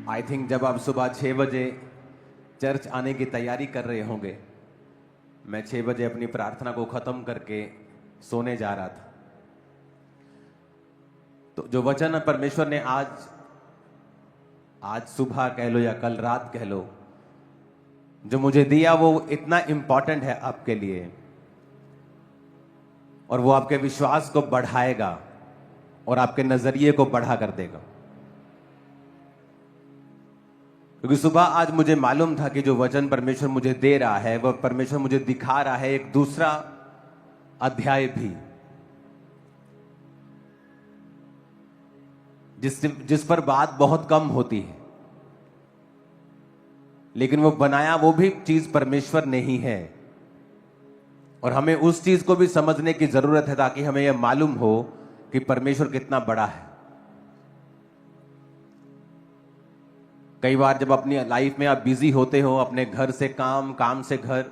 I think जब आप सुबह 6 बजे चर्च आने की तैयारी कर रहे होंगे, मैं 6 बजे अपनी प्रार्थना को खत्म करके सोने जा रहा था। तो जो वचन परमेश्वर ने आज सुबह कह लो या कल रात कह लो, जो मुझे दिया वो इतना इंपॉर्टेंट है आपके लिए, और वो आपके विश्वास को बढ़ाएगा और आपके नजरिए को बढ़ा कर देगा। क्योंकि सुबह आज मुझे मालूम था कि जो वचन परमेश्वर मुझे दे रहा है, वह परमेश्वर मुझे दिखा रहा है एक दूसरा अध्याय भी, जिस पर बात बहुत कम होती है, लेकिन वो बनाया वो भी चीज परमेश्वर ने ही है। और हमें उस चीज को भी समझने की जरूरत है ताकि हमें यह मालूम हो कि परमेश्वर कितना बड़ा है। कई बार जब अपनी लाइफ में आप बिजी होते हो, अपने घर से काम, काम से घर,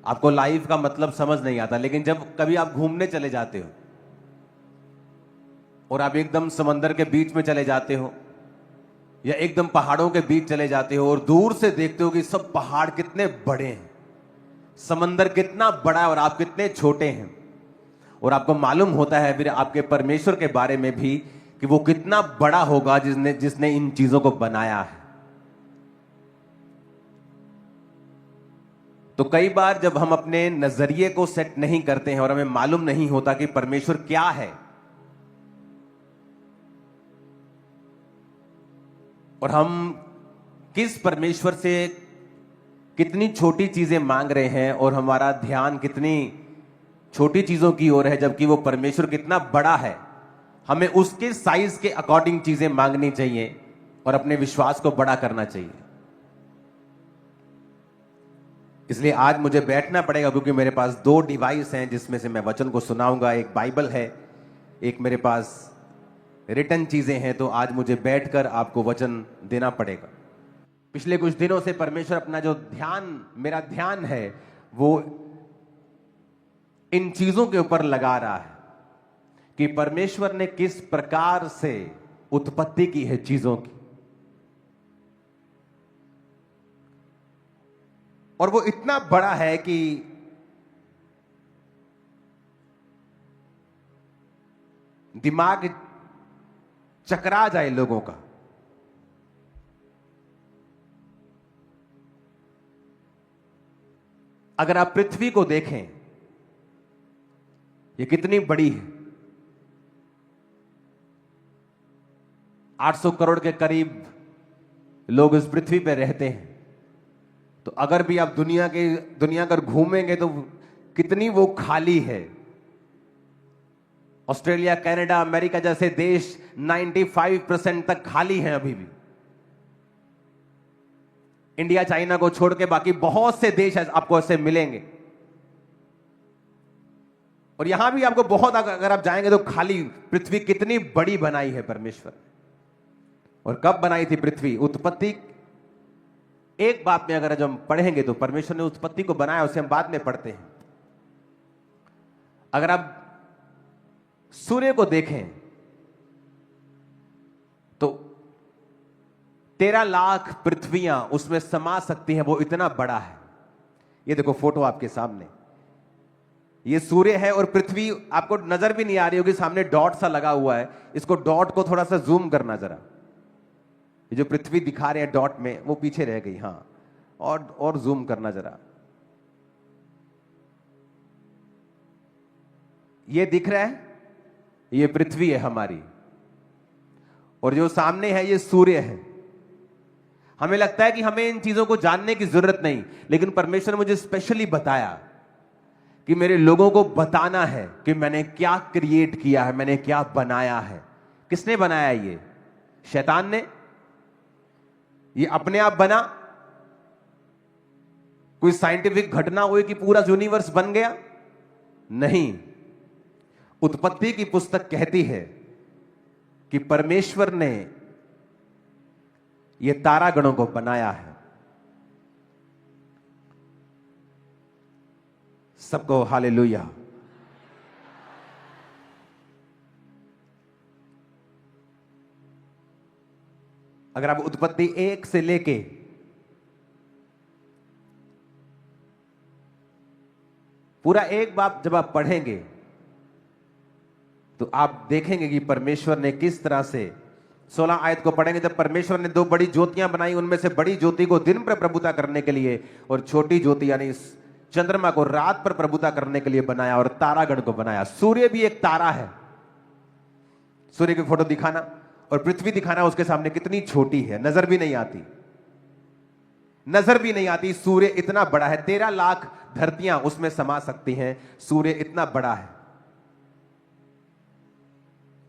आपको लाइफ का मतलब समझ नहीं आता। लेकिन जब कभी आप घूमने चले जाते हो और आप एकदम समंदर के बीच में चले जाते हो या एकदम पहाड़ों के बीच चले जाते हो और दूर से देखते हो कि सब पहाड़ कितने बड़े हैं, समंदर कितना बड़ा है और आप कितने छोटे हैं, और आपको मालूम होता है फिर आपके परमेश्वर के बारे में भी कि वो कितना बड़ा होगा जिसने इन चीजों को बनाया है। तो कई बार जब हम अपने नजरिए को सेट नहीं करते हैं और हमें मालूम नहीं होता कि परमेश्वर क्या है और हम किस परमेश्वर से कितनी छोटी चीजें मांग रहे हैं और हमारा ध्यान कितनी छोटी चीजों की ओर है, जबकि वो परमेश्वर कितना बड़ा है, हमें उसके साइज के अकॉर्डिंग चीजें मांगनी चाहिए और अपने विश्वास को बड़ा करना चाहिए। इसलिए आज मुझे बैठना पड़ेगा क्योंकि मेरे पास 2 डिवाइस हैं जिसमें से मैं वचन को सुनाऊंगा। एक बाइबल है, एक मेरे पास रिटन चीजें हैं। तो आज मुझे बैठकर आपको वचन देना पड़ेगा। पिछले कुछ दिनों से परमेश्वर अपना जो मेरा ध्यान है वो इन चीजों के ऊपर लगा रहा है कि परमेश्वर ने किस प्रकार से उत्पत्ति की है चीजों की, और वो इतना बड़ा है कि दिमाग चकरा जाए लोगों का। अगर आप पृथ्वी को देखें, ये कितनी बड़ी है, 800 करोड़ के करीब लोग इस पृथ्वी पर रहते हैं। तो अगर भी आप दुनिया कर घूमेंगे तो कितनी वो खाली है। ऑस्ट्रेलिया, कनाडा, अमेरिका जैसे देश 95% तक खाली हैं अभी भी। इंडिया, चाइना को छोड़ के बाकी बहुत से देश आपको ऐसे मिलेंगे, और यहां भी आपको बहुत, अगर आप जाएंगे तो खाली। पृथ्वी कितनी बड़ी बनाई है परमेश्वर। और कब बनाई थी पृथ्वी? उत्पत्ति एक बात में अगर जब हम पढ़ेंगे तो परमेश्वर ने उत्पत्ति को बनाया, उसे हम बाद में पढ़ते हैं। अगर आप सूर्य को देखें तो 13 लाख पृथ्वियां उसमें समा सकती हैं, वो इतना बड़ा है। ये देखो फोटो आपके सामने, ये सूर्य है और पृथ्वी आपको नजर भी नहीं आ रही होगी, सामने डॉट सा लगा हुआ है। इसको डॉट को थोड़ा सा जूम करना जरा, ये जो पृथ्वी दिखा रहे हैं डॉट में, वो पीछे रह गई। हाँ, और जूम करना जरा। ये दिख रहा है, ये पृथ्वी है हमारी, और जो सामने है ये सूर्य है। हमें लगता है कि हमें इन चीजों को जानने की जरूरत नहीं, लेकिन परमेश्वर ने मुझे स्पेशली बताया कि मेरे लोगों को बताना है कि मैंने क्या क्रिएट किया है, मैंने क्या बनाया है। किसने बनाया? ये शैतान ने? ये अपने आप बना? कोई साइंटिफिक घटना हुई कि पूरा यूनिवर्स बन गया? नहीं। उत्पत्ति की पुस्तक कहती है कि परमेश्वर ने ये तारागणों को बनाया है। सबको हालेलुया। अगर आप उत्पत्ति 1 से लेके पूरा एक बार जब आप पढ़ेंगे तो आप देखेंगे कि परमेश्वर ने किस तरह से 16 आयत को पढ़ेंगे, जब परमेश्वर ने 2 बड़ी ज्योतियां बनाई, उनमें से बड़ी ज्योति को दिन पर प्रभुता करने के लिए और छोटी ज्योति यानी चंद्रमा को रात पर प्रभुता करने के लिए बनाया और तारागण को बनाया। सूर्य भी एक तारा है। सूर्य की फोटो दिखाना और पृथ्वी दिखाना उसके सामने कितनी छोटी है, नजर भी नहीं आती, नजर भी नहीं आती। सूर्य इतना बड़ा है, 13 लाख धरतियां उसमें समा सकती हैं। सूर्य इतना बड़ा है।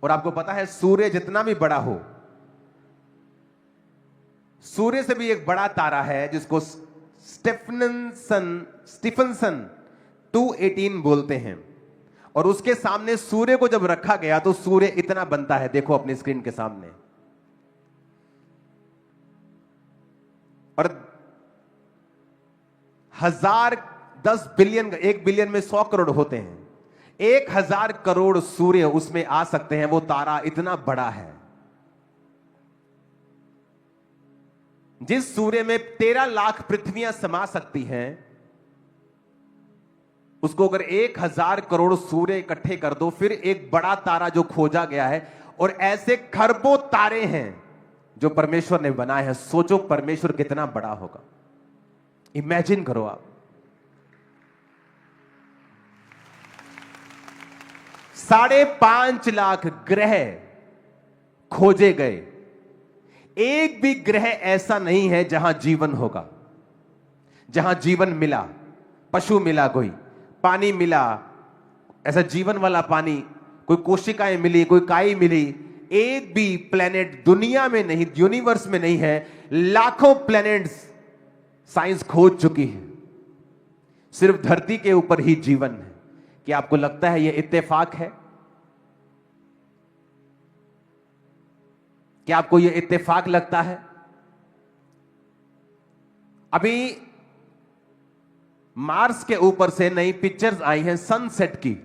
और आपको पता है सूर्य जितना भी बड़ा हो, सूर्य से भी एक बड़ा तारा है जिसको स्टीफनसन 218 बोलते हैं। और उसके सामने सूर्य को जब रखा गया तो सूर्य इतना बनता है, देखो अपनी स्क्रीन के सामने। और 10 बिलियन, 1 बिलियन में 100 करोड़ होते हैं, 1000 करोड़ सूर्य उसमें आ सकते हैं। वो तारा इतना बड़ा है। जिस सूर्य में 13 लाख पृथ्वियां समा सकती हैं, उसको अगर 1000 करोड़ सूर्य इकट्ठे कर दो, फिर एक बड़ा तारा जो खोजा गया है। और ऐसे खरबों तारे हैं जो परमेश्वर ने बनाए हैं। सोचो परमेश्वर कितना बड़ा होगा, इमेजिन करो आप। 5.5 लाख ग्रह खोजे गए, एक भी ग्रह ऐसा नहीं है जहां जीवन होगा, जहां जीवन मिला, पशु मिला, कोई पानी मिला, ऐसा जीवन वाला पानी, कोई कोशिकाएं मिली, कोई काई मिली। एक भी प्लेनेट दुनिया में नहीं, यूनिवर्स में नहीं है। लाखों प्लेनेट्स साइंस खोज चुकी है, सिर्फ धरती के ऊपर ही जीवन है। क्या आपको लगता है यह इत्तेफाक है? क्या आपको यह इत्तेफाक लगता है? अभी मार्स के ऊपर से नई पिक्चर्स आई हैं सनसेट की,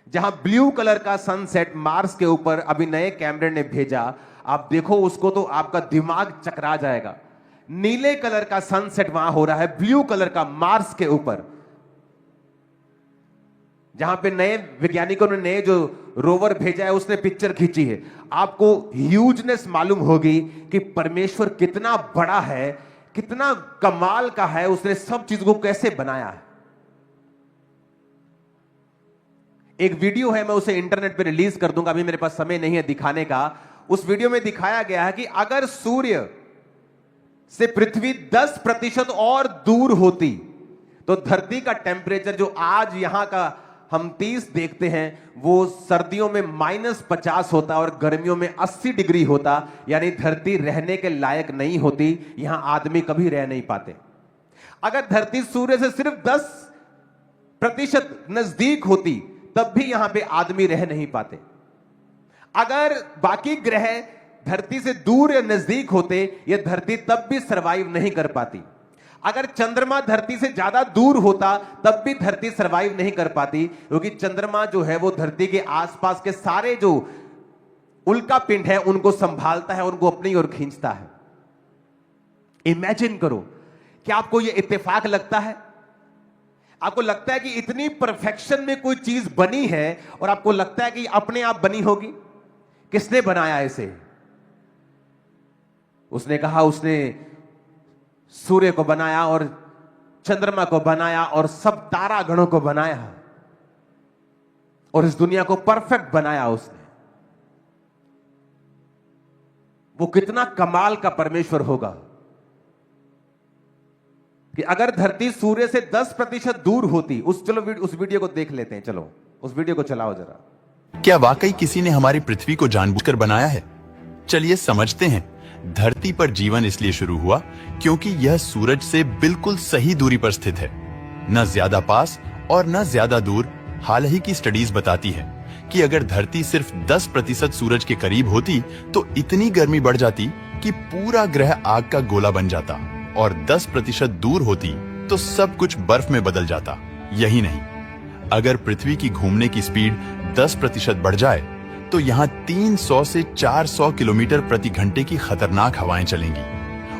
जहां ब्लू कलर का सनसेट मार्स के ऊपर अभी नए कैमरे ने भेजा। आप देखो उसको तो आपका दिमाग चकरा जाएगा। नीले कलर का सनसेट वहां हो रहा है, ब्लू कलर का मार्स के ऊपर, जहां पे नए वैज्ञानिकों ने नए जो रोवर भेजा है उसने पिक्चर खींची है। आपको ह्यूजनेस मालूम होगी कि परमेश्वर कितना बड़ा है, कितना कमाल का है, उसने सब चीज को कैसे बनाया है। एक वीडियो है, मैं उसे इंटरनेट पे रिलीज कर दूंगा, अभी मेरे पास समय नहीं है दिखाने का। उस वीडियो में दिखाया गया है कि अगर सूर्य से पृथ्वी 10% और दूर होती तो धरती का टेम्परेचर जो आज यहां का हम 30 देखते हैं, वो सर्दियों में -50 होता और गर्मियों में 80 डिग्री होता। यानी धरती रहने के लायक नहीं होती, यहां आदमी कभी रह नहीं पाते। अगर धरती सूर्य से सिर्फ 10% नजदीक होती तब भी यहां पे आदमी रह नहीं पाते। अगर बाकी ग्रह धरती से दूर या नजदीक होते, यह धरती तब भी सरवाइव नहीं कर पाती। अगर चंद्रमा धरती से ज्यादा दूर होता तब भी धरती सरवाइव नहीं कर पाती, क्योंकि चंद्रमा जो है वो धरती के आसपास के सारे जो उल्का पिंड है उनको संभालता है, उनको अपनी ओर खींचता है। इमेजिन करो, क्या आपको यह इत्तेफाक लगता है? आपको लगता है कि इतनी परफेक्शन में कोई चीज बनी है और आपको लगता है कि अपने आप बनी होगी? किसने बनाया इसे? उसने कहा उसने सूर्य को बनाया और चंद्रमा को बनाया और सब तारागणों को बनाया और इस दुनिया को परफेक्ट बनाया उसने। वो कितना कमाल का परमेश्वर होगा कि अगर धरती सूर्य से 10% दूर होती। चलो उस वीडियो को देख लेते हैं, चलो उस वीडियो को चलाओ जरा। क्या वाकई किसी ने हमारी पृथ्वी को जानबूझकर बनाया है? चलिए समझते हैं। धरती पर जीवन इसलिए शुरू हुआ क्योंकि यह सूरज से बिल्कुल सही दूरी पर स्थित है, न ज्यादा पास और न ज्यादा दूर। हाल ही की स्टडीज बताती है कि अगर धरती सिर्फ 10% सूरज के करीब होती तो इतनी गर्मी बढ़ जाती कि पूरा ग्रह आग का गोला बन जाता, और 10% दूर होती तो सब कुछ बर्फ में बदल जाता। यही नहीं, अगर पृथ्वी की घूमने की स्पीड 10% बढ़ जाए तो यहाँ 300 से 400 किलोमीटर प्रति घंटे की खतरनाक हवाएं चलेंगी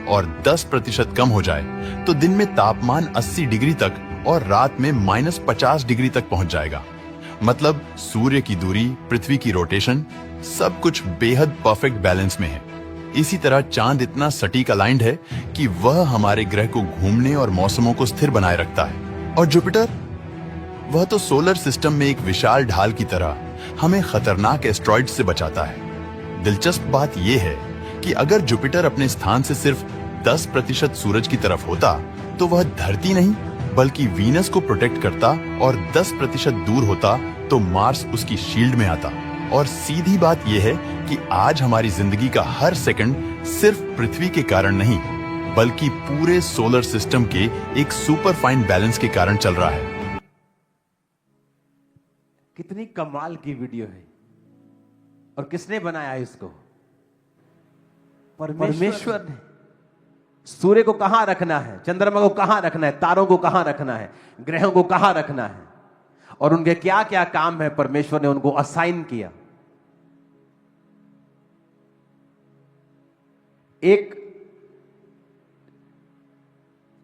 और 10% कम हो जाए तो दिन में तापमान 80 डिग्री तक और रात में -50 डिग्री तक पहुंच जाएगा। मतलब सूर्य की दूरी, पृथ्वी की रोटेशन, सब कुछ बेहद परफेक्ट बैलेंस में है। इसी तरह चांद इतना सटीक अलाइंड है कि वह हमारे ग्रह को घूमने और मौसमों को स्थिर बनाए रखता है। और जुपिटर, वह तो सोलर सिस्टम में एक विशाल ढाल की तरह हमें खतरनाक एस्ट्रॉइड से बचाता है। दिलचस्प बात यह है कि अगर जुपिटर अपने स्थान से सिर्फ 10% सूरज की तरफ होता तो वह धरती नहीं बल्कि वीनस को प्रोटेक्ट करता, और 10% दूर होता तो मार्स उसकी शील्ड में आता। और सीधी बात यह है कि आज हमारी जिंदगी का हर सेकंड सिर्फ पृथ्वी के कारण नहीं बल्कि पूरे सोलर सिस्टम के एक सुपर फाइन बैलेंस के कारण चल रहा है। कितनी कमाल की वीडियो है। और किसने बनाया इसको? परमेश्वर ने। सूर्य को कहां रखना है, चंद्रमा को कहां रखना है, तारों को कहां रखना है, ग्रहों को कहां रखना है, और उनके क्या क्या काम है, परमेश्वर ने उनको असाइन किया। एक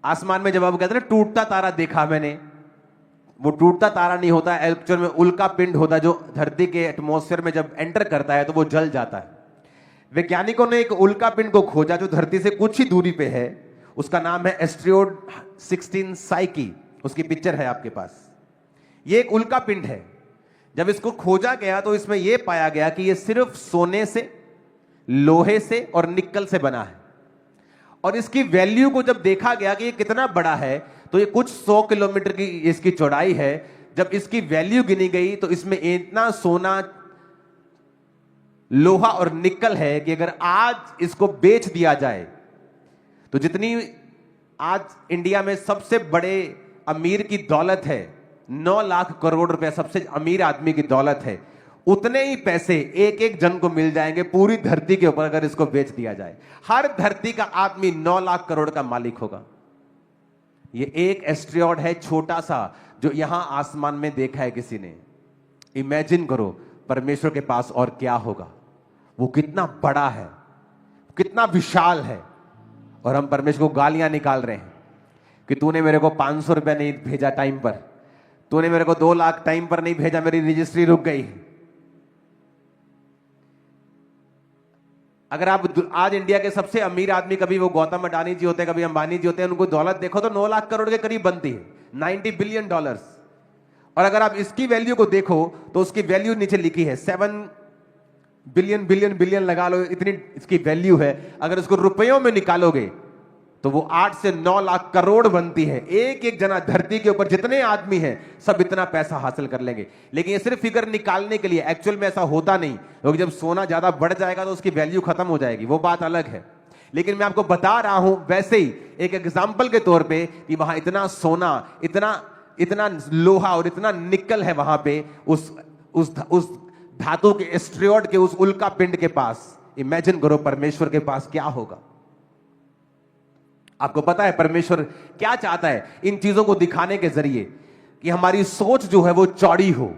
आसमान में जब आप कहते हैं ना टूटता तारा देखा मैंने, वो टूटता तारा नहीं होता, एक्चुअल में उल्का पिंड होता है जो धरती के एटमॉस्फेयर में जब एंटर करता है तो वो जल जाता है। वैज्ञानिकों ने एक उल्का पिंड को खोजा जो धरती से कुछ ही दूरी पे है, उसका नाम है एस्ट्रियोड 16 साइकी। उसकी पिक्चर है आपके पास। ये एक उल्का पिंड है। जब इसको खोजा गया तो इसमें यह पाया गया कि यह सिर्फ सोने से, लोहे से और निकल से बना है। और इसकी वैल्यू को जब देखा गया कि ये कितना बड़ा है तो ये कुछ 100 किलोमीटर की इसकी चौड़ाई है। जब इसकी वैल्यू गिनी गई तो इसमें इतना सोना, लोहा और निकल है कि अगर आज इसको बेच दिया जाए तो जितनी आज इंडिया में सबसे बड़े अमीर की दौलत है, 9 लाख करोड़ रुपए सबसे अमीर आदमी की दौलत है, उतने ही पैसे एक एक जन को मिल जाएंगे पूरी धरती के ऊपर अगर इसको बेच दिया जाए। हर धरती का आदमी 9 लाख करोड़ का मालिक होगा। ये एक एस्ट्रियॉड है छोटा सा जो यहां आसमान में देखा है किसी ने। इमेजिन करो परमेश्वर के पास और क्या होगा। वो कितना बड़ा है, कितना विशाल है। और हम परमेश्वर को गालियां निकाल रहे हैं कि तूने मेरे को 500 रुपए नहीं भेजा टाइम पर, तूने मेरे को 2 लाख टाइम पर नहीं भेजा, मेरी रजिस्ट्री रुक गई। अगर आप आज इंडिया के सबसे अमीर आदमी, कभी वो गौतम अडानी जी होते हैं, कभी अंबानी जी होते हैं, उनको दौलत देखो तो 9 लाख करोड़ के करीब बनती है, $90 बिलियन। और अगर आप इसकी वैल्यू को देखो तो उसकी वैल्यू नीचे लिखी है 7 बिलियन, बिलियन लगा लो, इतनी इसकी वैल्यू है। अगर इसको रुपयों में निकालोगे तो वो 8 से 9 लाख करोड़ बनती है। एक एक जना धरती के ऊपर जितने आदमी हैं सब इतना पैसा हासिल कर लेंगे। लेकिन ये सिर्फ फिगर निकालने के लिए, एक्चुअल में ऐसा होता नहीं, क्योंकि जब सोना ज्यादा बढ़ जाएगा तो उसकी वैल्यू खत्म हो जाएगी, वो बात अलग है। लेकिन मैं आपको बता रहा हूं वैसे ही एक एग्जाम्पल के तौर पर कि वहां इतना सोना, इतना लोहा और इतना निकल है वहां पे उस धातु के एस्ट्रियॉड के उस उल्का पिंड के पास। इमेजिन करो परमेश्वर के पास क्या होगा। आपको पता है परमेश्वर क्या चाहता है इन चीजों को दिखाने के जरिए? कि हमारी सोच जो है वो चौड़ी हो,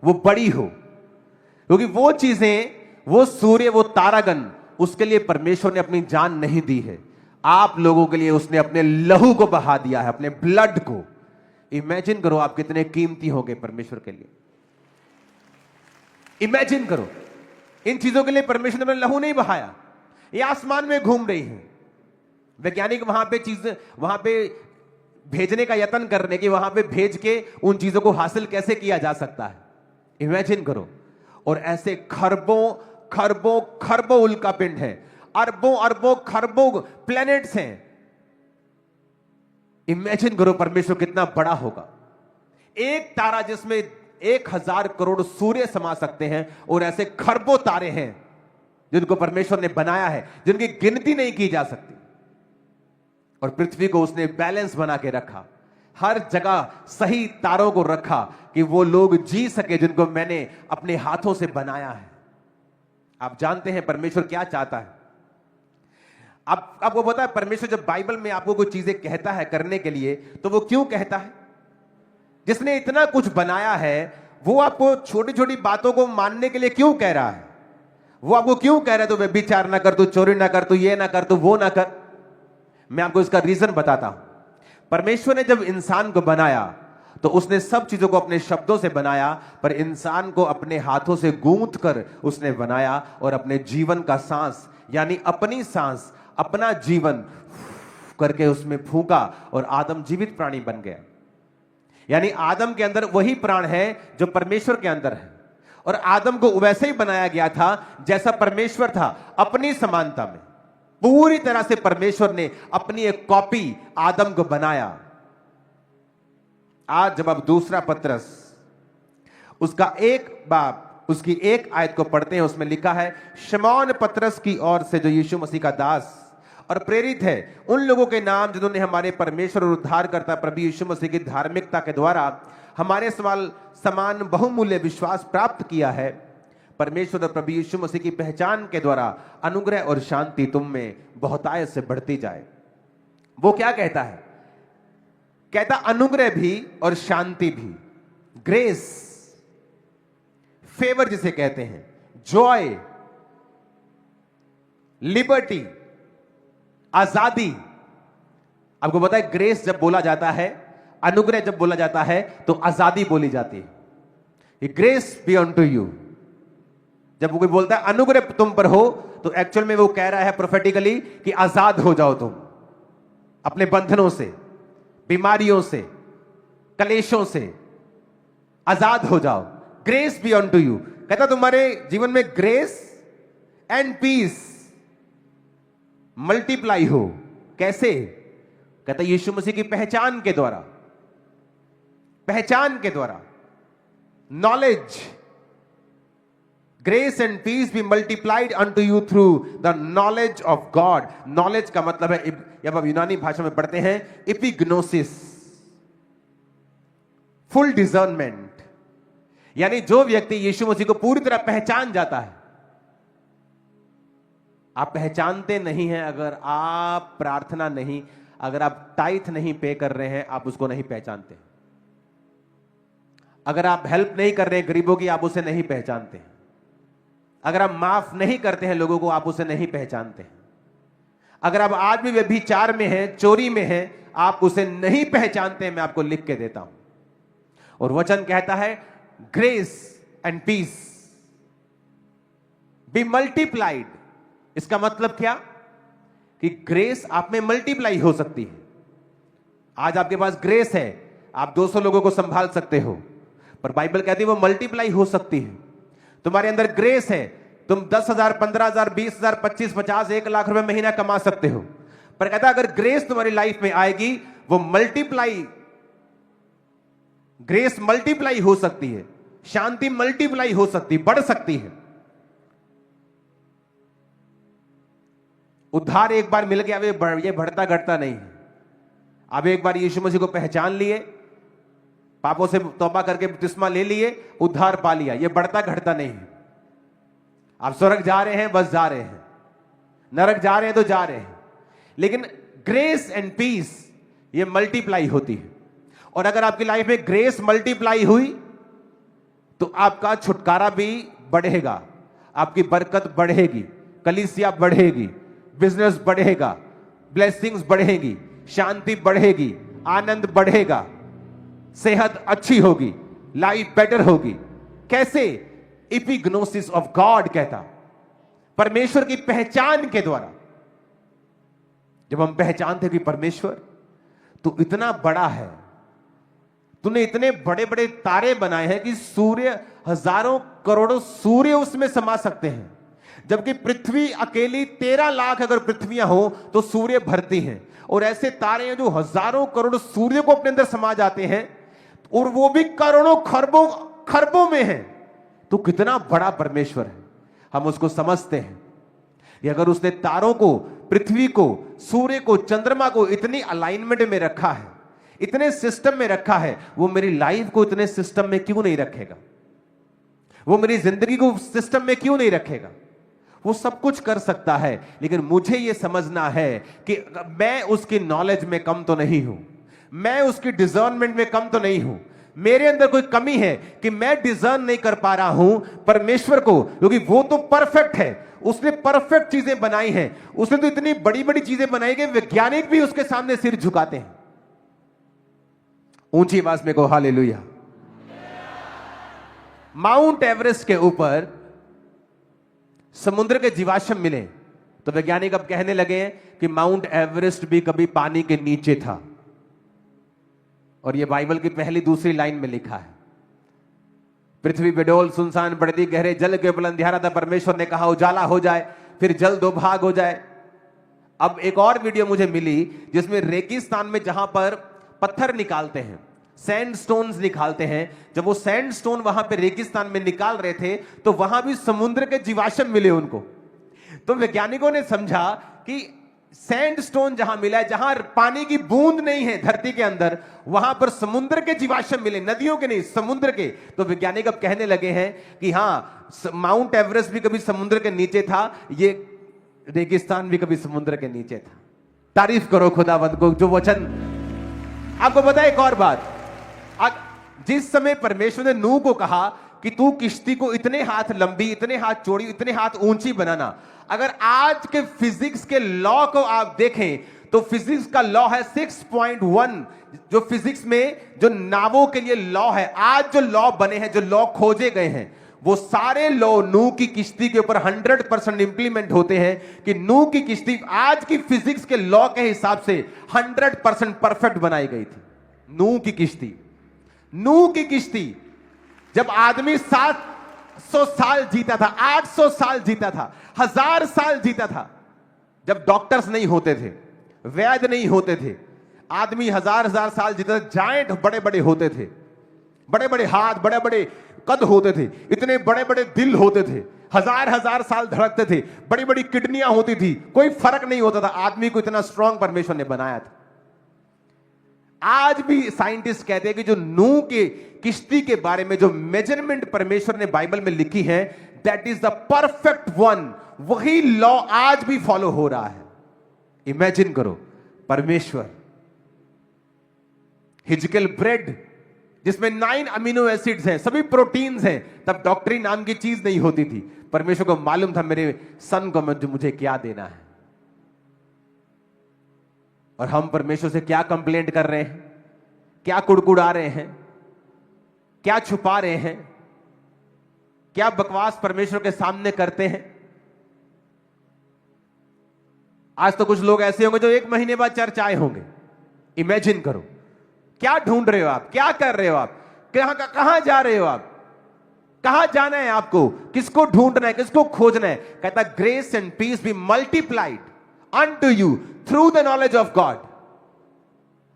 वो बड़ी हो। क्योंकि वो चीजें, वो सूर्य, वो तारागण, उसके लिए परमेश्वर ने अपनी जान नहीं दी है। आप लोगों के लिए उसने अपने लहू को बहा दिया है, अपने ब्लड को। इमेजिन करो आप कितने कीमती होंगे परमेश्वर के लिए। इमेजिन करो, इन चीजों के लिए परमेश्वर ने अपना लहू नहीं बहाया। ये आसमान में घूम रही है। वैज्ञानिक वहां पे भेजने का यत्न कर रहे हैं कि वहां पे भेज के उन चीजों को हासिल कैसे किया जा सकता है। इमेजिन करो। और ऐसे खरबों खरबों खरबों उल्का पिंड है, अरबों अरबों खरबों प्लैनेट्स हैं। इमेजिन करो परमेश्वर कितना बड़ा होगा। एक तारा जिसमें 1000 करोड़ सूर्य समा सकते हैं, और ऐसे खरबों तारे हैं जिनको परमेश्वर ने बनाया है, जिनकी गिनती नहीं की जा सकती। और पृथ्वी को उसने बैलेंस बना के रखा, हर जगह सही तारों को रखा कि वो लोग जी सके जिनको मैंने अपने हाथों से बनाया है। आप जानते हैं परमेश्वर क्या चाहता है? आपको पता है परमेश्वर जब बाइबल में आपको कोई चीजें कहता है करने के लिए, तो वो क्यों कहता है? जिसने इतना कुछ बनाया है वो आपको छोटी छोटी बातों को मानने के लिए क्यों कह रहा है? वो आपको क्यों कह रहा है तू व्यभिचार ना कर, तू चोरी ना कर, तू ये ना कर, तू वो ना कर? मैं आपको इसका रीजन बताता हूं। परमेश्वर ने जब इंसान को बनाया तो उसने सब चीजों को अपने शब्दों से बनाया, पर इंसान को अपने हाथों से गूंथ कर उसने बनाया और अपने जीवन का सांस यानी अपनी सांस, अपना जीवन करके उसमें फूंका और आदम जीवित प्राणी बन गया। यानी आदम के अंदर वही प्राण है जो परमेश्वर के अंदर है, और आदम को वैसे ही बनाया गया था जैसा परमेश्वर था, अपनी समानता में। पूरी तरह से परमेश्वर ने अपनी एक कॉपी आदम को बनाया। आज जब आप दूसरा पत्रस उसका एक बाब उसकी एक आयत को पढ़ते हैं, उसमें लिखा है, शमौन पत्रस की ओर से जो यीशु मसीह का दास और प्रेरित है, उन लोगों के नाम जिन्होंने हमारे परमेश्वर और उद्धारकर्ता प्रभु यीशु मसीह की धार्मिकता के द्वारा हमारे समान बहुमूल्य विश्वास प्राप्त किया है। परमेश्वर और प्रभु यीशु मसीह की पहचान के द्वारा अनुग्रह और शांति तुम में बहुतायत से बढ़ती जाए। वो क्या कहता है? कहता अनुग्रह भी और शांति भी, ग्रेस, फेवर जिसे कहते हैं, जॉय, लिबर्टी, आजादी। आपको पता है ग्रेस जब बोला जाता है, अनुग्रह जब बोला जाता है तो आजादी बोली जाती है। Grace be on to you. जब कोई बोलता है अनुग्रह तुम पर हो, तो एक्चुअल में वो कह रहा है प्रोफेटिकली कि आजाद हो जाओ तुम अपने बंधनों से, बीमारियों से, कलेशों से आजाद हो जाओ। Grace be on to you. कहता तुम्हारे जीवन में ग्रेस एंड पीस मल्टीप्लाई हो। कैसे? कहता यीशु मसीह की पहचान के द्वारा, पहचान के द्वारा, knowledge, grace and peace be multiplied unto you through the knowledge of God. Knowledge का मतलब है, जब आप यूनानी भाषा में पढ़ते हैं, एपिग्नोसिस, फुल डिजर्नमेंट। यानी जो व्यक्ति यीशु मसीह को पूरी तरह पहचान जाता है। आप पहचानते नहीं हैं अगर आप प्रार्थना नहीं, अगर आप टाइथ नहीं पे कर रहे हैं, आप उसको नहीं पहचानते। अगर आप हेल्प नहीं कर रहे हैं गरीबों की, आप उसे नहीं पहचानते। अगर आप माफ नहीं करते हैं लोगों को, आप उसे नहीं पहचानते। अगर आप आज भी व्यभिचार में हैं, चोरी में हैं, आप उसे नहीं पहचानते हैं। मैं आपको लिख के देता हूं। और वचन कहता है grace and peace be multiplied. इसका मतलब क्या? कि ग्रेस आप में मल्टीप्लाई हो सकती है। आज आपके पास ग्रेस है, आप 200 लोगों को संभाल सकते हो, पर बाइबल कहती है वो मल्टीप्लाई हो सकती है। तुम्हारे अंदर ग्रेस है, तुम 10,000, 15,000, 20,000, 25, 50, 1 लाख रुपए महीना कमा सकते हो, पर कहता अगर ग्रेस तुम्हारी लाइफ में आएगी, वो मल्टीप्लाई, ग्रेस मल्टीप्लाई हो सकती है, शांति मल्टीप्लाई हो सकती, बढ़ सकती है। उद्धार एक बार मिल गया, ये बढ़ता घटता नहीं है। अब एक बार यीशु मसीह को पहचान लिए, पापों से तौबा करके बपतिस्मा ले लिए, उद्धार पा लिया, ये बढ़ता घटता नहीं है। आप स्वर्ग जा रहे हैं, बस जा रहे हैं, नरक जा रहे हैं तो जा रहे हैं, लेकिन ग्रेस एंड पीस ये मल्टीप्लाई होती है। और अगर आपकी लाइफ में ग्रेस मल्टीप्लाई हुई तो आपका छुटकारा भी बढ़ेगा, आपकी बरकत बढ़ेगी, कलीसिया बढ़ेगी, बिजनेस बढ़ेगा, ब्लेसिंग्स बढ़ेगी, शांति बढ़ेगी, आनंद बढ़ेगा, सेहत अच्छी होगी, लाइफ बेटर होगी। कैसे? एपिग्नोसिस ऑफ गॉड कहता, परमेश्वर की पहचान के द्वारा। जब हम पहचानते कि परमेश्वर तू इतना बड़ा है, तूने इतने बड़े बड़े तारे बनाए हैं कि सूर्य, हजारों करोड़ों सूर्य उसमें समा सकते हैं, जबकि पृथ्वी अकेली 13 लाख अगर पृथ्वियां हो तो सूर्य भरती हैं। और ऐसे तारे हैं जो हजारों करोड़ सूर्य को अपने अंदर समा जाते हैं, और वो भी करोड़ों खरबों खरबों में है। तो कितना बड़ा परमेश्वर है, हम उसको समझते हैं। कि अगर उसने तारों को, पृथ्वी को, सूर्य को, चंद्रमा को इतनी अलाइनमेंट में रखा है, इतने सिस्टम में रखा है, वो मेरी लाइफ को इतने सिस्टम में क्यों नहीं रखेगा? वो मेरी जिंदगी को सिस्टम में क्यों नहीं रखेगा? वो सब कुछ कर सकता है, लेकिन मुझे यह समझना है कि मैं उसकी नॉलेज में कम तो नहीं हूं, मैं उसकी डिजर्नमेंट में कम तो नहीं हूं। मेरे अंदर कोई कमी है कि मैं डिजर्न नहीं कर पा रहा हूं परमेश्वर को, क्योंकि वो तो परफेक्ट है, उसने परफेक्ट चीजें बनाई हैं, उसने तो इतनी बड़ी बड़ी चीजें बनाई कि वैज्ञानिक भी उसके सामने सिर झुकाते हैं। ऊंची आवाज में कहो हालेलुया। माउंट एवरेस्ट के ऊपर समुद्र के जीवाश्म मिले तो वैज्ञानिक अब कहने लगे हैं कि माउंट एवरेस्ट भी कभी पानी के नीचे था। और यह बाइबल की पहली दूसरी लाइन में लिखा है, पृथ्वी बेडोल सुनसान पड़ती, गहरे जल के ऊपर अंधियारा था, परमेश्वर ने कहा उजाला हो जाए, फिर जल दो भाग हो जाए। अब एक और वीडियो मुझे मिली जिसमें रेगिस्तान में जहां पर पत्थर निकालते हैं, सैंडस्टोन्स निकालते हैं, जब वो सैंडस्टोन वहां पे रेगिस्तान में निकाल रहे थे तो वहां भी समुद्र के जीवाश्म मिले उनको। तो वैज्ञानिकों ने समझा कि सैंडस्टोन जहां मिला है, जहां पानी की बूंद नहीं है धरती के अंदर, वहां पर समुद्र के जीवाश्म मिले, नदियों के नहीं, समुद्र के। तो वैज्ञानिक अब कहने लगे हैं कि हां, माउंट एवरेस्ट भी कभी समुद्र के नीचे था, ये रेगिस्तान भी कभी समुद्र के नीचे था। तारीफ करो खुदावंद को जो वचन। आपको पता है एक और बात, जिस समय परमेश्वर ने नूह को कहा कि तू किश्ती को इतने हाथ लंबी, इतने हाथ चौड़ी, इतने हाथ ऊंची बनाना, अगर आज के फिजिक्स के लॉ को आप देखें तो फिजिक्स का लॉ है 6.1, जो फिजिक्स में जो नावों के लिए लॉ है, आज जो लॉ बने हैं, जो लॉ खोजे गए हैं, वो सारे लॉ नूह की किश्ती के ऊपर 100% इंप्लीमेंट होते हैं कि नूह की किश्ती आज की फिजिक्स के लॉ के हिसाब से 100% परफेक्ट बनाई गई थी। नूह की किश्ती, नूह की किश्ती, जब आदमी 700 साल जीता था, 800 साल जीता था, 1000 साल जीता था, जब डॉक्टर्स नहीं होते थे, वैद्य नहीं होते थे, आदमी 1000 साल जीता था, जायंट बड़े बड़े होते थे, बड़े बड़े हाथ, बड़े बड़े कद होते थे, इतने बड़े बड़े दिल होते थे, 1000 साल धड़कते थे, बड़ी बड़ी किडनियां होती थी, कोई फर्क नहीं होता था, आदमी को इतना स्ट्रांग परमेश्वर ने बनाया था। आज भी साइंटिस्ट कहते हैं कि जो नूह के किश्ती के बारे में जो मेजरमेंट परमेश्वर ने बाइबल में लिखी है, that is the perfect one, वही लॉ आज भी फॉलो हो रहा है। इमेजिन करो, परमेश्वर हिजकेल ब्रेड जिसमें 9 अमीनो एसिड्स हैं, सभी प्रोटीन्स हैं, तब डॉक्टरी नाम की चीज नहीं होती थी। परमेश्वर को मालूम था मेरे सन को मुझे क्या देना है। और हम परमेश्वर से क्या कंप्लेंट कर रहे हैं, क्या कुड़कुड़ा रहे हैं, क्या छुपा रहे हैं, क्या बकवास परमेश्वर के सामने करते हैं। आज तो कुछ लोग ऐसे होंगे जो 1 महीने बाद चर्च आए होंगे। इमेजिन करो, क्या ढूंढ रहे हो आप, क्या कर रहे हो आप, कहां जा रहे हो आप, कहां जाना है आपको, किसको ढूंढना है, किसको खोजना है। कहता grace and peace be multiplied unto you through the knowledge of God।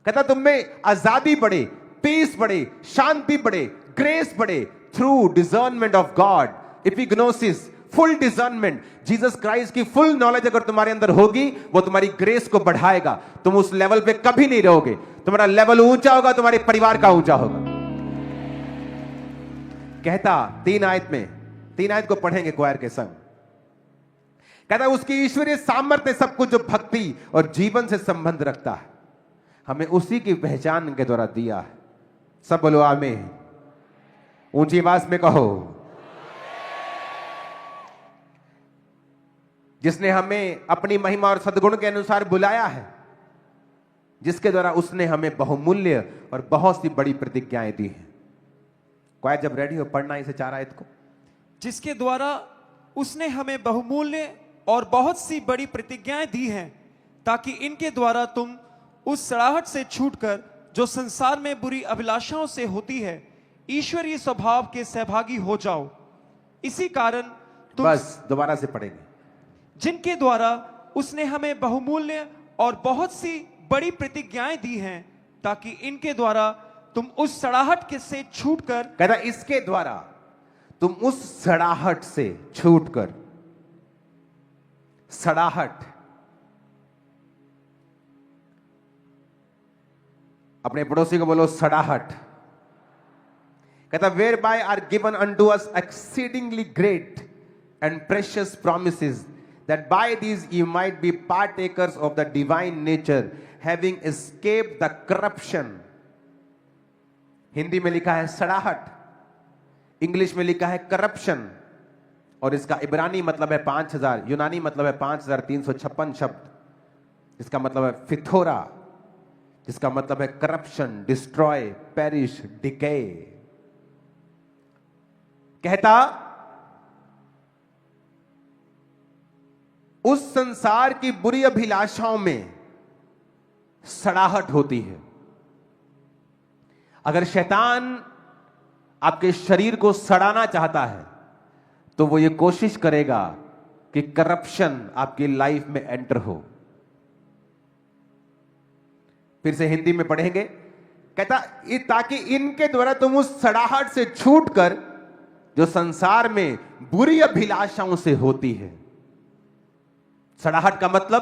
कहता तुम में आजादी बढ़े, पीस बढ़े, शांति बढ़े, ग्रेस बढ़े through discernment of God, epignosis, full discernment. Jesus Christ की फुल नॉलेज अगर तुम्हारे अंदर होगी, वो तुम्हारी ग्रेस को बढ़ाएगा। तुम उस लेवल पे कभी नहीं रहोगे, तुम्हारा लेवल ऊंचा होगा, तुम्हारे परिवार का ऊंचा होगा। कहता 3 आयत को पढ़ेंगे क्वायर के संग। कहता उसकी ईश्वरीय सामर्थ्य सब कुछ जो भक्ति और जीवन से संबंध रखता है, हमें उसी की पहचान के द्वारा दिया है। सब बोलो आमीन, ऊंची आवाज में कहो। जिसने हमें अपनी महिमा और सद्गुण के अनुसार बुलाया है, जिसके द्वारा उसने हमें बहुमूल्य और बहुत सी बड़ी प्रतिज्ञाएं दी हैं। क्वायर जब रेडी हो पढ़ना इसे 4 आयत को। जिसके द्वारा उसने हमें बहुमूल्य और बहुत सी बड़ी प्रतिज्ञाएं दी हैं, ताकि इनके द्वारा तुम उस सड़ाहट से छूटकर जो संसार में बुरी अभिलाषाओं से होती है, ईश्वरीय स्वभाव के सहभागी हो जाओ। इसी कारण तुम, बस दोबारा से पढ़ेंगे। जिनके द्वारा उसने हमें बहुमूल्य और बहुत सी बड़ी प्रतिज्ञाएं दी हैं, ताकि इनके द्वारा तुम उस सड़ाहट के से छूटकर, कहता इसके द्वारा तुम उस सड़ाहट से छूटकर, सड़ाहट, अपने पड़ोसी को बोलो सड़ाहट। कहता whereby are given unto us exceedingly great and precious promises, that by these you might be partakers of the divine nature, having escaped the corruption Hindi में लिखा है सड़ाहट, इंग्लिश में लिखा है करप्शन, और इसका इब्रानी मतलब है 5000, यूनानी मतलब है 5356 शब्द। इसका मतलब है फिथोरा, जिसका मतलब है करप्शन, डिस्ट्रॉय, पेरिश, डिके। कहता उस संसार की बुरी अभिलाषाओं में सड़ाहट होती है। अगर शैतान आपके शरीर को सड़ाना चाहता है तो वो ये कोशिश करेगा कि करप्शन आपकी लाइफ में एंटर हो। फिर से हिंदी में पढ़ेंगे। कहता ताकि इनके द्वारा तुम उस सड़ाहट से छूटकर जो संसार में बुरी अभिलाषाओं से होती है। सड़ाहट का मतलब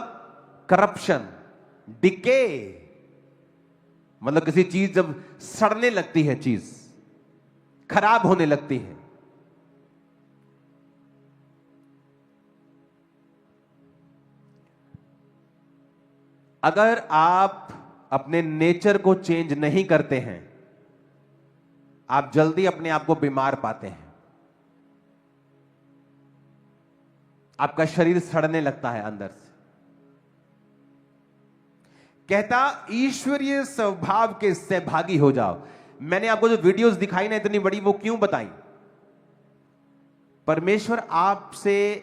करप्शन, डिके, मतलब किसी चीज जब सड़ने लगती है, चीज खराब होने लगती है। अगर आप अपने नेचर को चेंज नहीं करते हैं, आप जल्दी अपने आप को बीमार पाते हैं। आपका शरीर सड़ने लगता है अंदर से। कहता ईश्वरीय स्वभाव के सहभागी हो जाओ। मैंने आपको जो वीडियोस दिखाई ना इतनी बड़ी, वो क्यों बताई? परमेश्वर आपसे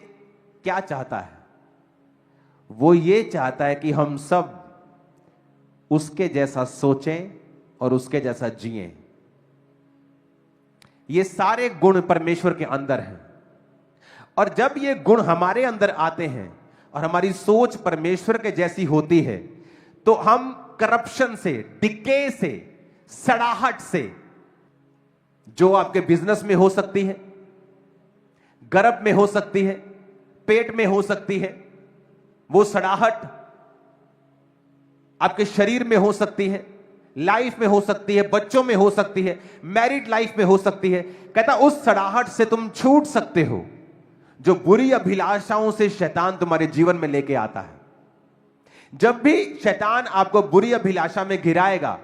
क्या चाहता है? वो ये चाहता है कि हम सब उसके जैसा सोचें और उसके जैसा जिएं। ये सारे गुण परमेश्वर के अंदर हैं, और जब ये गुण हमारे अंदर आते हैं और हमारी सोच परमेश्वर के जैसी होती है, तो हम करप्शन से, डिके से, सड़ाहट से, जो आपके बिजनेस में हो सकती है, गर्भ में हो सकती है, पेट में हो सकती है, वो सड़ाहट आपके शरीर में हो सकती है, लाइफ में हो सकती है, बच्चों में हो सकती है, मैरिड लाइफ में हो सकती है। कहता उस सड़ाहट से तुम छूट सकते हो जो बुरी अभिलाषाओं से शैतान तुम्हारे जीवन में लेके आता है। जब भी शैतान आपको बुरी अभिलाषा में गिराएगा,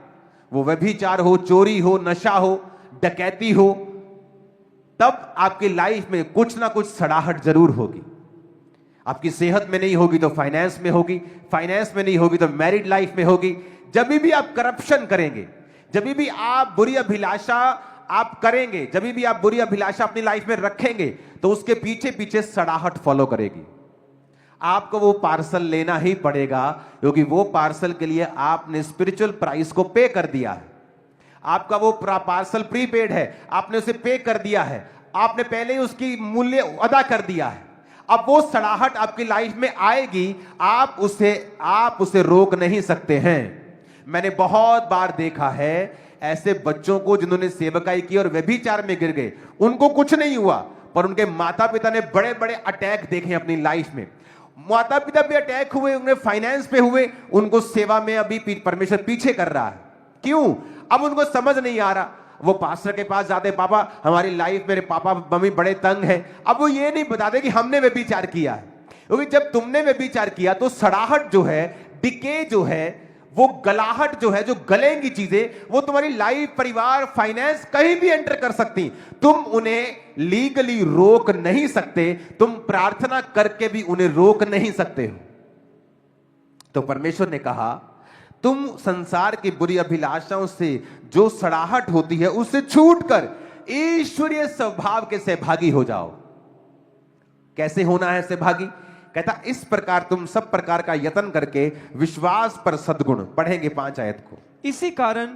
वो व्यभिचार हो, चोरी हो, नशा हो, डकैती हो, तब आपकी लाइफ में कुछ ना कुछ सड़ाहट जरूर होगी। आपकी सेहत में नहीं होगी तो फाइनेंस में होगी, फाइनेंस में नहीं होगी तो मैरिड लाइफ में होगी। जब भी आप करप्शन करेंगे, जब भी आप बुरी अभिलाषा आप करेंगे, जब भी आप बुरी अभिलाषा अपनी लाइफ में रखेंगे, तो उसके पीछे पीछे सड़ाहट फॉलो करेगी। आपको वो पार्सल लेना ही पड़ेगा, क्योंकि वो पार्सल के लिए आपने स्पिरिचुअल प्राइस को पे कर दिया है। आपका वो पार्सल प्रीपेड है, आपने उसे पे कर दिया है, आपने पहले ही उसकी मूल्य अदा कर दिया है। अब वो सड़ाहट आपकी लाइफ में आएगी, आप उसे रोक नहीं सकते हैं। मैंने बहुत बार देखा है ऐसे बच्चों को जिन्होंने सेवकाई की और व्यभिचार में गिर गए, उनको कुछ नहीं हुआ, पर उनके माता पिता ने बड़े बड़े अटैक देखे अपनी लाइफ में। माता पिता पे अटैक हुए, उन्हें फाइनेंस पे हुए, उनको सेवा में अभी परमेश्वर पीछे कर रहा है। क्यों? अब उनको समझ नहीं आ रहा। वो पास्टर के पास जाते, पापा हमारी लाइफ, मेरे पापा मम्मी बड़े तंग हैं। अब वो ये नहीं बताते कि हमने व्यभिचार किया है, क्योंकि जब तुमने व्यभिचार किया तो सड़ाहट जो है, डिके जो है, वो गलाहट जो है, जो गलेंगी चीजें, वो तुम्हारी लाइफ, परिवार, फाइनेंस कहीं भी एंटर कर सकती। तुम उन्हें लीगली रोक नहीं सकते, तुम प्रार्थना करके भी उन्हें रोक नहीं सकते हो। तो परमेश्वर ने कहा तुम संसार की बुरी अभिलाषाओं से जो सड़ाहट होती है उससे छूटकर ईश्वरीय स्वभाव के सहभागी हो जाओ। कैसे होना है सहभागी? कहता इस प्रकार तुम सब प्रकार का यत्न करके विश्वास पर सद्गुण, पढ़ेंगे 5 आयत को। इसी कारण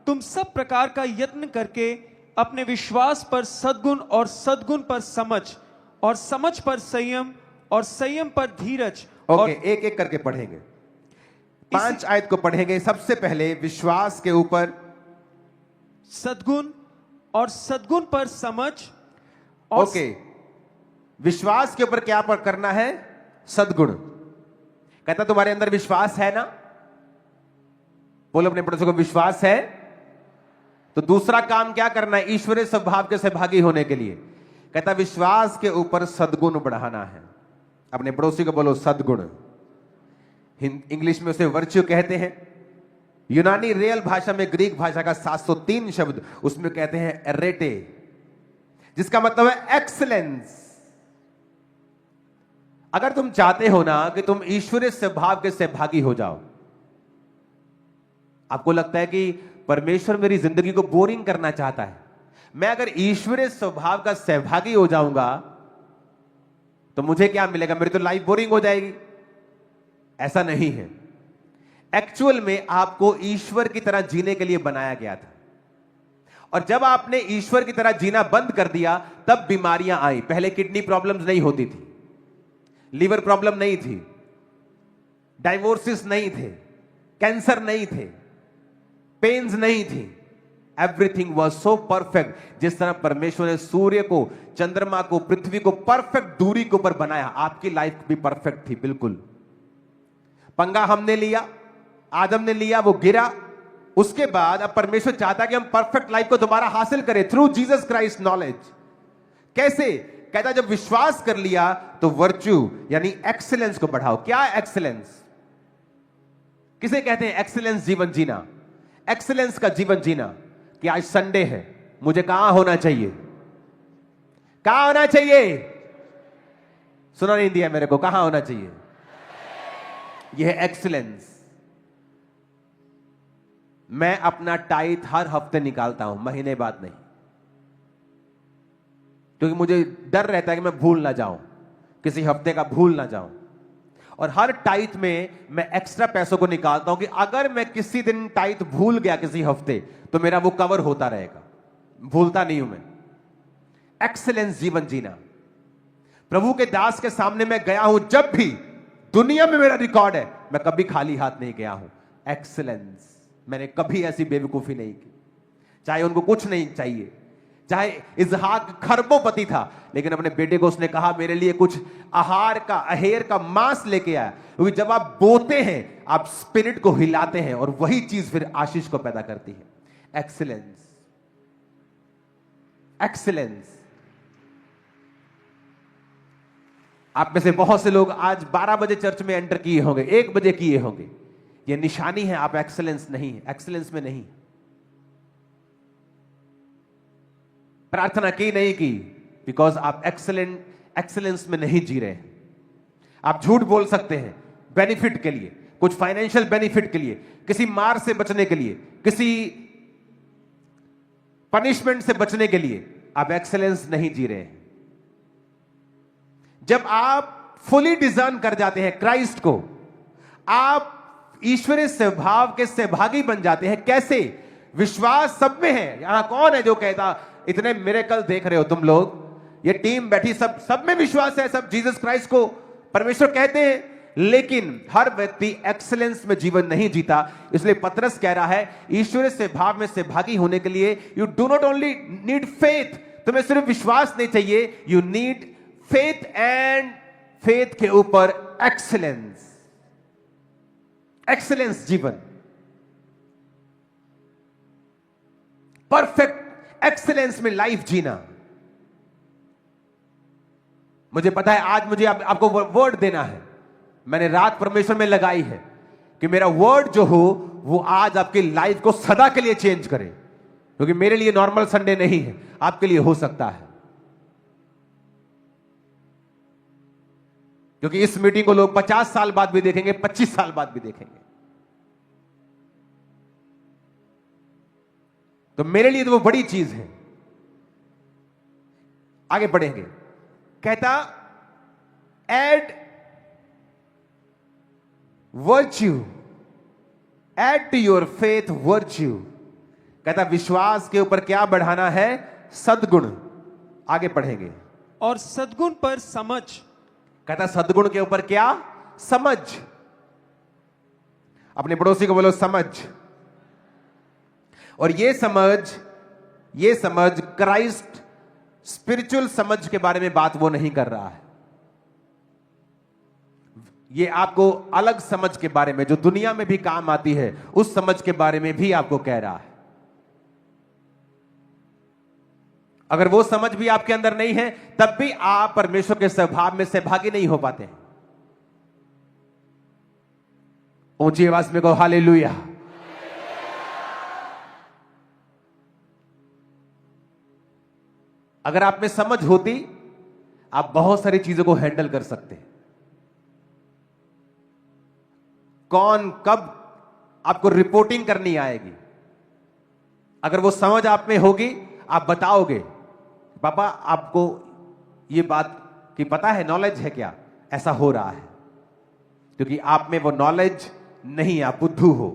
तुम सब प्रकार का यत्न करके अपने विश्वास पर सद्गुण, और सद्गुण पर समझ, और समझ पर संयम, और संयम पर धीरज। ओके, एक एक करके पढ़ेंगे। 5 आयत को पढ़ेंगे। सबसे पहले विश्वास के ऊपर सद्गुण, और सद्गुण पर समझ, और ओके, विश्वास के ऊपर क्या पर करना है? सद्गुण। कहता तुम्हारे अंदर विश्वास है ना? बोलो अपने पड़ोसी को, विश्वास है। तो दूसरा काम क्या करना है ईश्वरीय स्वभाव के सहभागी होने के लिए? कहता विश्वास के ऊपर सद्गुण बढ़ाना है। अपने पड़ोसी को बोलो सद्गुण। इंग्लिश में उसे वर्च्यू कहते हैं। यूनानी रियल भाषा में ग्रीक भाषा का 703 शब्द, उसमें कहते हैं एरेटे, जिसका मतलब है एक्सीलेंस। अगर तुम चाहते हो ना कि तुम ईश्वरीय स्वभाव के सहभागी हो जाओ, आपको लगता है कि परमेश्वर मेरी जिंदगी को बोरिंग करना चाहता है, मैं अगर ईश्वरीय स्वभाव का सहभागी हो जाऊंगा तो मुझे क्या मिलेगा, मेरी तो लाइफ बोरिंग हो जाएगी। ऐसा नहीं है। एक्चुअल में आपको ईश्वर की तरह जीने के लिए बनाया गया था, और जब आपने ईश्वर की तरह जीना बंद कर दिया तब बीमारियां आई। पहले किडनी प्रॉब्लम्स नहीं होती थी, लीवर प्रॉब्लम नहीं थी, डाइवोर्सेस नहीं थे, कैंसर नहीं थे, पेन्स नहीं थी। Everything was so perfect. जिस तरह परमेश्वर ने सूर्य को, चंद्रमा को, पृथ्वी को परफेक्ट दूरी के ऊपर बनाया, आपकी लाइफ भी परफेक्ट थी। बिल्कुल पंगा हमने लिया, आदम ने लिया, वो गिरा। उसके बाद अब परमेश्वर चाहता है कि हम परफेक्ट लाइफ को दोबारा हासिल करें थ्रू जीसस क्राइस्ट नॉलेज। कैसे? कहता जब विश्वास कर लिया तो वर्च्यू यानी एक्सीलेंस को बढ़ाओ। क्या एक्सीलेंस? किसे कहते हैं एक्सीलेंस जीवन जीना? एक्सीलेंस का जीवन जीना कि आज संडे है, मुझे कहां होना चाहिए? कहां होना चाहिए? सुना नहीं दिया मेरे को, कहां होना चाहिए? यह है एक्सीलेंस। मैं अपना टाइट हर हफ्ते निकालता हूं, महीने बाद नहीं, क्योंकि मुझे डर रहता है कि मैं भूल ना जाऊं, किसी हफ्ते का भूल ना जाऊं। और हर टाइट में मैं एक्स्ट्रा पैसों को निकालता हूं कि अगर मैं किसी दिन टाइट भूल गया किसी हफ्ते तो मेरा वो कवर होता रहेगा, भूलता नहीं हूं मैं। एक्सीलेंस जीवन जीना। प्रभु के दास के सामने मैं गया हूं, जब भी दुनिया में मेरा रिकॉर्ड है, मैं कभी खाली हाथ नहीं गया हूं। एक्सीलेंस। मैंने कभी ऐसी बेवकूफी नहीं की। चाहे उनको कुछ नहीं चाहिए, चाहे इसहाक खरबोपति था, लेकिन अपने बेटे को उसने कहा मेरे लिए कुछ आहार का, अहेर का मांस लेके आया। क्योंकि जब आप बोते हैं आप स्पिरिट को हिलाते हैं और वही चीज फिर आशीष को पैदा करती है। एक्सीलेंस। एक्सीलेंस। आप में से बहुत से लोग आज 12 बजे चर्च में एंटर किए होंगे, 1 बजे किए होंगे। यह निशानी है आप एक्सीलेंस नहीं, एक्सीलेंस में नहीं। प्रार्थना की नहीं की बिकॉज आप एक्सीलेंस में नहीं जी रहे हैं। आप झूठ बोल सकते हैं बेनिफिट के लिए, कुछ फाइनेंशियल बेनिफिट के लिए, किसी मार से बचने के लिए, किसी पनिशमेंट से बचने के लिए। आप एक्सीलेंस नहीं जी रहे हैं। जब आप फुली डिजाइन कर जाते हैं क्राइस्ट को, आप ईश्वरीय स्वभाव के सहभागी बन जाते हैं। कैसे? विश्वास सब में है। यहां कौन है जो कहता इतने मिरेकल देख रहे हो तुम लोग, ये टीम बैठी, सब में विश्वास है, सब जीसस क्राइस्ट को परमेश्वर कहते हैं, लेकिन हर व्यक्ति एक्सीलेंस में जीवन नहीं जीता। इसलिए पतरस कह रहा है ईश्वरीय स्वभाव में सहभागी होने के लिए you do not only need faith, तुम्हें सिर्फ विश्वास नहीं चाहिए, you need faith and faith के ऊपर एक्सीलेंस। एक्सीलेंस जीवन, परफेक्ट एक्सीलेंस में लाइफ जीना। मुझे पता है आज मुझे आपको वर्ड देना है। मैंने रात परमेश्वर में लगाई है कि मेरा वर्ड जो हो वो आज आपकी लाइफ को सदा के लिए चेंज करे, क्योंकि मेरे लिए नॉर्मल संडे नहीं है, आपके लिए हो सकता है। क्योंकि इस मीटिंग को लोग 50 साल बाद भी देखेंगे, 25 साल बाद भी देखेंगे। तो मेरे लिए तो वो बड़ी चीज है। आगे बढ़ेंगे। कहता add virtue, add to your faith virtue. कहता विश्वास के ऊपर क्या बढ़ाना है? सद्गुण। आगे पढ़ेंगे। और सद्गुण पर समझ। कहता सद्गुण के ऊपर क्या? समझ। अपने पड़ोसी को बोलो समझ। और ये समझ क्राइस्ट स्पिरिचुअल समझ के बारे में बात वो नहीं कर रहा है। ये आपको अलग समझ के बारे में जो दुनिया में भी काम आती है, उस समझ के बारे में भी आपको कह रहा है। अगर वो समझ भी आपके अंदर नहीं है तब भी आप परमेश्वर के स्वभाव में सहभागी नहीं हो पाते हैं। ऊंची आवाज में कहो हालेलुया। अगर आप में समझ होती, आप बहुत सारी चीजों को हैंडल कर सकते। कौन कब आपको रिपोर्टिंग करनी आएगी, अगर वो समझ आप में होगी, आप बताओगे पापा आपको ये बात की पता है, नॉलेज है क्या, ऐसा हो रहा है, क्योंकि आप में वो नॉलेज नहीं, आप बुद्धू हो।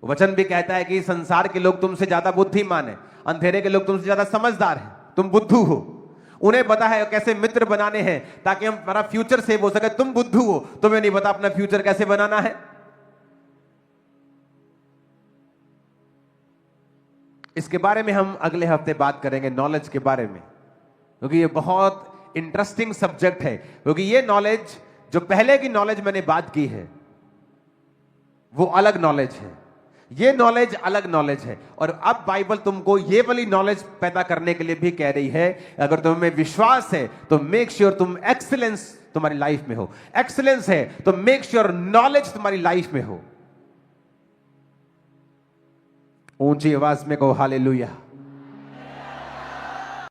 वचन भी कहता है कि संसार के लोग तुमसे ज्यादा बुद्धिमान है, अंधेरे के लोग तुमसे ज्यादा समझदार हैं, तुम बुद्धू हो। उन्हें पता है कैसे मित्र बनाने हैं ताकि हमारा फ्यूचर सेव हो सके, तुम बुद्धू हो, तुम्हें नहीं पता अपना फ्यूचर कैसे बनाना है। इसके बारे में हम अगले हफ्ते बात करेंगे, नॉलेज के बारे में, क्योंकि ये बहुत इंटरेस्टिंग सब्जेक्ट है। क्योंकि ये नॉलेज, जो पहले की नॉलेज मैंने बात की है, वो अलग नॉलेज है, ये नॉलेज अलग नॉलेज है। और अब बाइबल तुमको ये वाली नॉलेज पैदा करने के लिए भी कह रही है, अगर तुम्हें विश्वास है तो मेक श्योर तुम एक्सीलेंस तुम्हारी लाइफ में हो, एक्सीलेंस है तो मेक श्योर नॉलेज तुम्हारी लाइफ में हो। ऊंची आवाज में कहो हालेलुया।